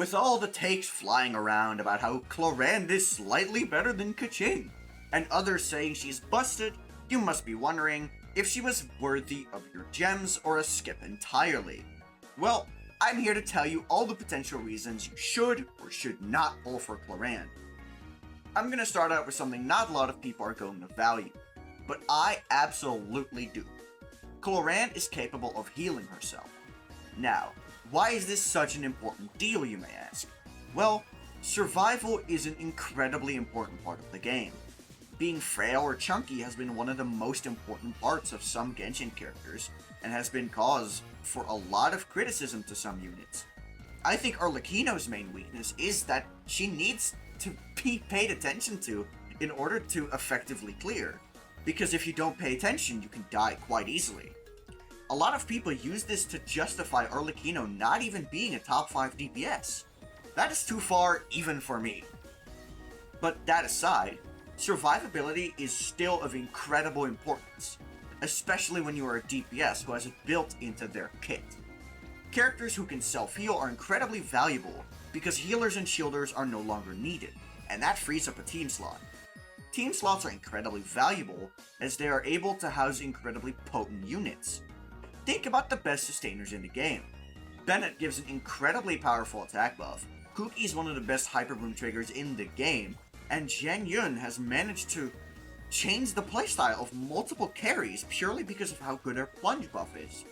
With all the takes flying around about how Clorinde is slightly better than Kaching, and others saying she's busted, you must be wondering if she was worthy of your gems or a skip entirely. Well, I'm here to tell you all the potential reasons you should or should not pull for Clorinde. I'm going to start out with something not a lot of people are going to value, but I absolutely do. Clorinde is capable of healing herself. Now, why is this such an important deal, you may ask? Well, survival is an incredibly important part of the game. Being frail or chunky has been one of the most important parts of some Genshin characters, and has been cause for a lot of criticism to some units. I think Arlecchino's main weakness is that she needs to be paid attention to in order to effectively clear, because if you don't pay attention, you can die quite easily. A lot of people use this to justify Arlecchino not even being a top 5 DPS. That is too far even for me. But that aside, survivability is still of incredible importance, especially when you are a DPS who has it built into their kit. Characters who can self-heal are incredibly valuable because healers and shielders are no longer needed, and that frees up a team slot. Team slots are incredibly valuable as they are able to house incredibly potent units. Think about the best sustainers in the game. Bennett gives an incredibly powerful attack buff, Kuki is one of the best hyper boom triggers in the game, and Zheng Yun has managed to change the playstyle of multiple carries purely because of how good her plunge buff is.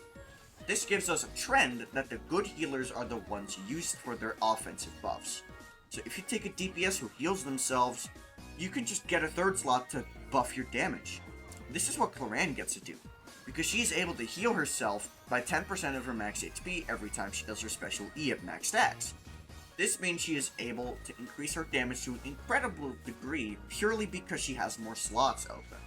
This gives us a trend that the good healers are the ones used for their offensive buffs. So if you take a DPS who heals themselves, you can just get a third slot to buff your damage. This is what Clorinde gets to do, because she's able to heal herself by 10% of her max HP every time she does her special E at max stacks. This means she is able to increase her damage to an incredible degree purely because she has more slots open.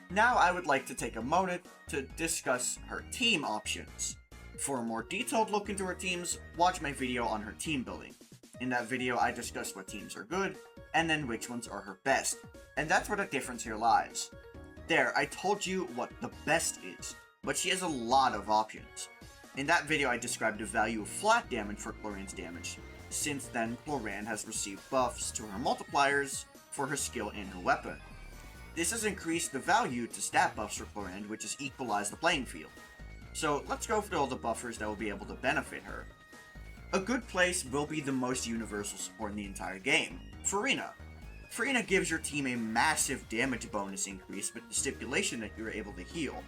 Now I would like to take a moment to discuss her team options. For a more detailed look into her teams, watch my video on her team building. In that video I discuss what teams are good, and then which ones are her best, and that's where the difference here lies. There, I told you what the best is, but she has a lot of options. In that video I described the value of flat damage for Clorinde's damage. Since then, Clorinde has received buffs to her multipliers for her skill and her weapon. This has increased the value to stat buffs for Clorinde, which has equalized the playing field. So let's go through all the buffers that will be able to benefit her. A good place will be the most universal support in the entire game, Furina. Furina gives your team a massive damage bonus increase with the stipulation that you're able to heal.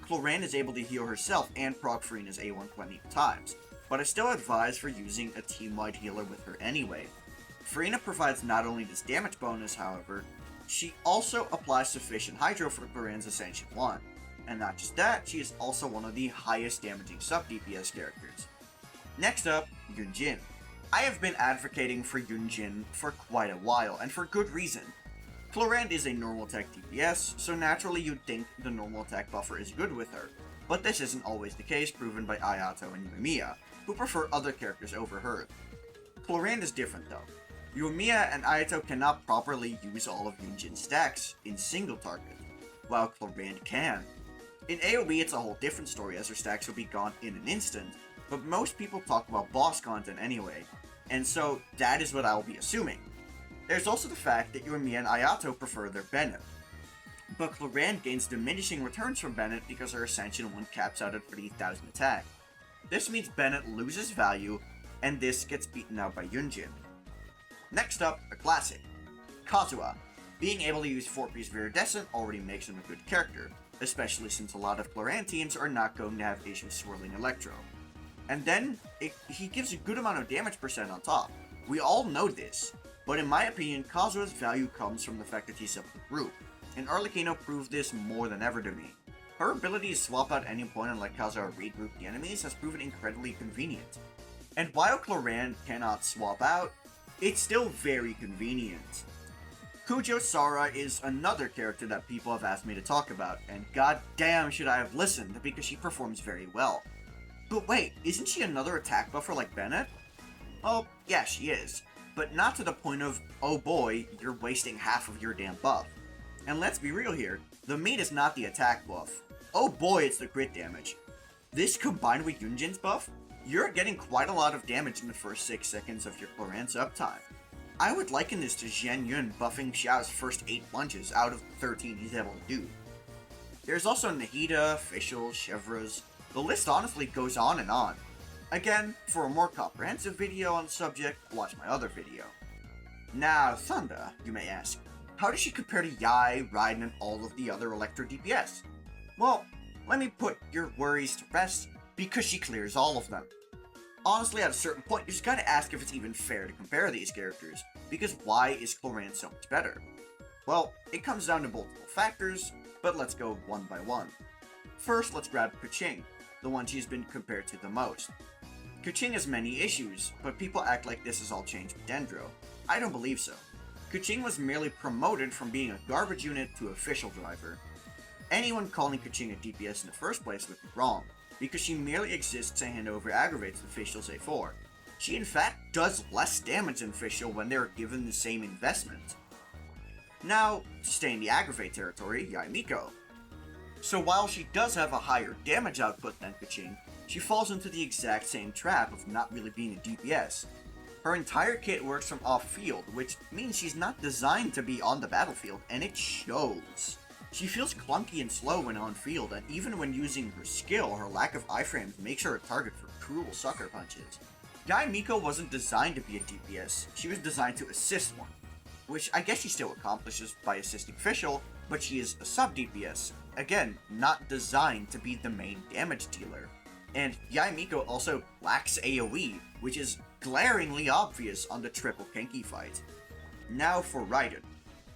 Clorinde is able to heal herself and proc Furina's A1 plenty of times, but I still advise for using a team-wide healer with her anyway. Furina provides not only this damage bonus, however, she also applies sufficient Hydro for Clorinde's Ascension 1. And not just that, she is also one of the highest damaging sub-DPS characters. Next up, Yunjin. I have been advocating for Yunjin for quite a while, and for good reason. Clorinde is a normal attack DPS, so naturally you'd think the normal attack buffer is good with her. But this isn't always the case, proven by Ayato and Yumiya, who prefer other characters over her. Clorinde is different though. Yumiya and Ayato cannot properly use all of Yunjin's stacks in single target, while Clorinde can. In AoE it's a whole different story as her stacks will be gone in an instant, but most people talk about boss content anyway, and so that is what I will be assuming. There's also the fact that Yumiya and Ayato prefer their Bennett, but Clorinde gains diminishing returns from Bennett because her Ascension 1 caps out at 30,000 attack. This means Bennett loses value, and this gets beaten out by Yunjin. Next up, a classic, Kazuha. Being able to use 4-piece Viridescent already makes him a good character, especially since a lot of Clorinde teams are not going to have issues swirling Electro. And then, he gives a good amount of damage percent on top. We all know this, but in my opinion, Kazuha's value comes from the fact that he's up the group, and Arlecchino proved this more than ever to me. Her ability to swap out any point and let Kazuha regroup the enemies has proven incredibly convenient. And while Clorinde cannot swap out, it's still very convenient. Kujo Sara is another character that people have asked me to talk about, and goddamn should I have listened because she performs very well. But wait, isn't she another attack buffer like Bennett? Oh, yeah, she is. But not to the point of, oh boy, you're wasting half of your damn buff. And let's be real here, the meat is not the attack buff. Oh boy, it's the crit damage. This combined with Yunjin's buff, you're getting quite a lot of damage in the first 6 seconds of your Clorinde's uptime. I would liken this to Zhen Yun buffing Xiao's first 8 punches out of the 13 he's able to do. There's also Nahida, Fischl, Chevreuse. The list honestly goes on and on. Again, for a more comprehensive video on the subject, watch my other video. Now, Thunder, you may ask, how does she compare to Yai, Raiden, and all of the other Electro DPS? Well, let me put your worries to rest, because she clears all of them. Honestly, at a certain point, you just gotta ask if it's even fair to compare these characters, because why is Clorinde so much better? Well, it comes down to multiple factors, but let's go one by one. First, let's grab Keqing, the one she's been compared to the most. Keqing has many issues, but people act like this is all changed with Dendro. I don't believe so. Keqing was merely promoted from being a garbage unit to official driver. Anyone calling Keqing a DPS in the first place would be wrong, because she merely exists to hand over aggravates to Fischl's A4. She in fact does less damage than Fischl when they are given the same investment. Now, to stay in the aggravate territory, Yae Miko. So while she does have a higher damage output than Keqing, she falls into the exact same trap of not really being a DPS. Her entire kit works from off-field, which means she's not designed to be on the battlefield, and it shows. She feels clunky and slow when on-field, and even when using her skill, her lack of iframes makes her a target for cruel sucker punches. Yae Miko wasn't designed to be a DPS, she was designed to assist one. Which I guess she still accomplishes by assisting Fischl, but she is a sub-DPS. Again, not designed to be the main damage dealer. And Yae Miko also lacks AoE, which is glaringly obvious on the triple Kenki fight. Now for Raiden.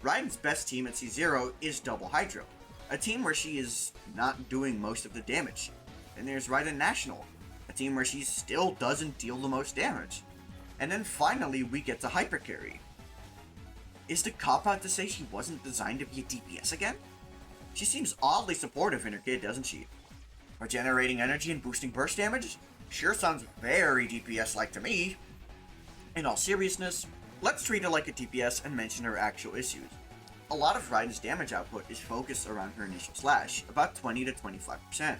Raiden's best team at C0 is Double Hydro, a team where she is not doing most of the damage. And there's Raiden National, a team where she still doesn't deal the most damage. And then finally we get to Hyper Carry. Is the cop-out to say she wasn't designed to be a DPS again? She seems oddly supportive in her kit, doesn't she? Regenerating energy and boosting burst damage? Sure sounds very DPS-like to me. In all seriousness, let's treat her like a DPS and mention her actual issues. A lot of Raiden's damage output is focused around her initial slash, about 20 to 25%.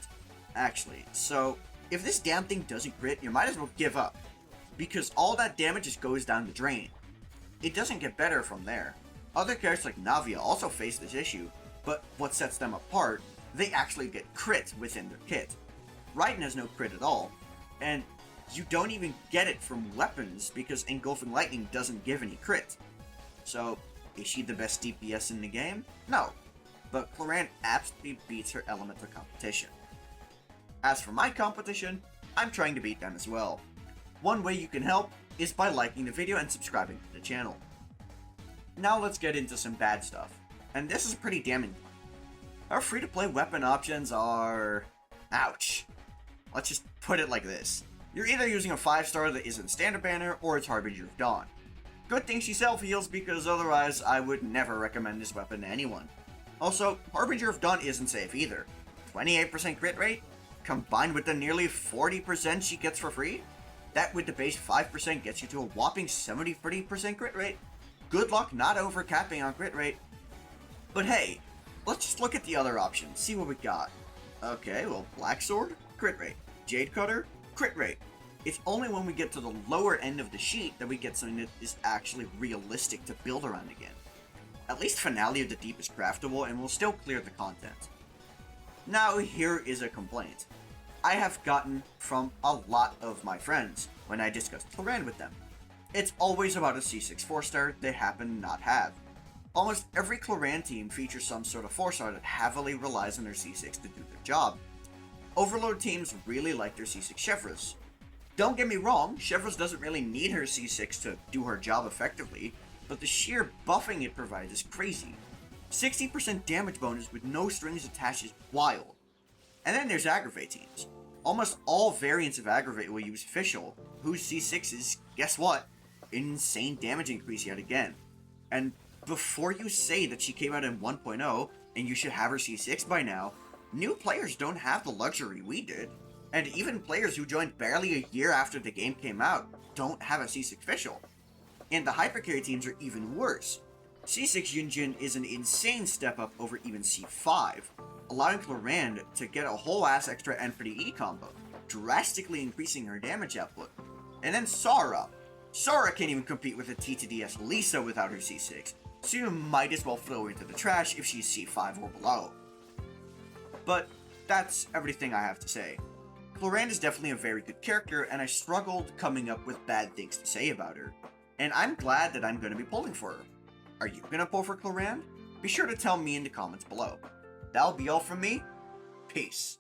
Actually, so if this damn thing doesn't crit, you might as well give up, because all that damage just goes down the drain. It doesn't get better from there. Other characters like Navia also face this issue, but what sets them apart, they actually get crit within their kit. Raiden has no crit at all, and you don't even get it from weapons because Engulfing Lightning doesn't give any crit. So, is she the best DPS in the game? No, but Clorinde absolutely beats her elemental competition. As for my competition, I'm trying to beat them as well. One way you can help is by liking the video and subscribing to the channel. Now let's get into some bad stuff, and this is a pretty damning one. Our free-to-play weapon options are... ouch. Let's just put it like this. You're either using a 5-star that isn't standard banner, or it's Harbinger of Dawn. Good thing she self-heals, because otherwise I would never recommend this weapon to anyone. Also, Harbinger of Dawn isn't safe either. 28% crit rate, combined with the nearly 40% she gets for free? That with the base 5% gets you to a whopping 70-30% crit rate. Good luck not overcapping on crit rate. But hey, let's just look at the other options, see what we got. Okay, well, Black Sword, crit rate. Jade Cutter, crit rate. It's only when we get to the lower end of the sheet that we get something that is actually realistic to build around again. At least Finale of the Deep is craftable and will still clear the content. Now here is a complaint I have gotten from a lot of my friends when I discuss Clorinde with them. It's always about a C6 4-star they happen to not have. Almost every Clorinde team features some sort of 4-star that heavily relies on their C6 to do their job. Overload teams really like their C6 Chevreuse. Don't get me wrong, Chevreuse doesn't really need her C6 to do her job effectively, but the sheer buffing it provides is crazy. 60% damage bonus with no strings attached is wild. And then there's Aggravate teams. Almost all variants of Aggravate will use Fischl, whose C6 is, guess what, insane damage increase yet again. And before you say that she came out in 1.0 and you should have her C6 by now, new players don't have the luxury we did. And even players who joined barely a year after the game came out don't have a C6 Fischl. And the hypercarry teams are even worse. C6 Yunjin is an insane step up over even C5, allowing Clorinde to get a whole ass extra N for the E combo. drastically increasing her damage output. And then Sara. Sara can't even compete with a T2DS Lisa without her C6, so you might as well throw her into the trash if she's C5 or below. But that's everything I have to say. Clorinde is definitely a very good character, and I struggled coming up with bad things to say about her. And I'm glad that I'm going to be pulling for her. Are you going to pull for Clorinde? Be sure to tell me in the comments below. That'll be all from me. Peace.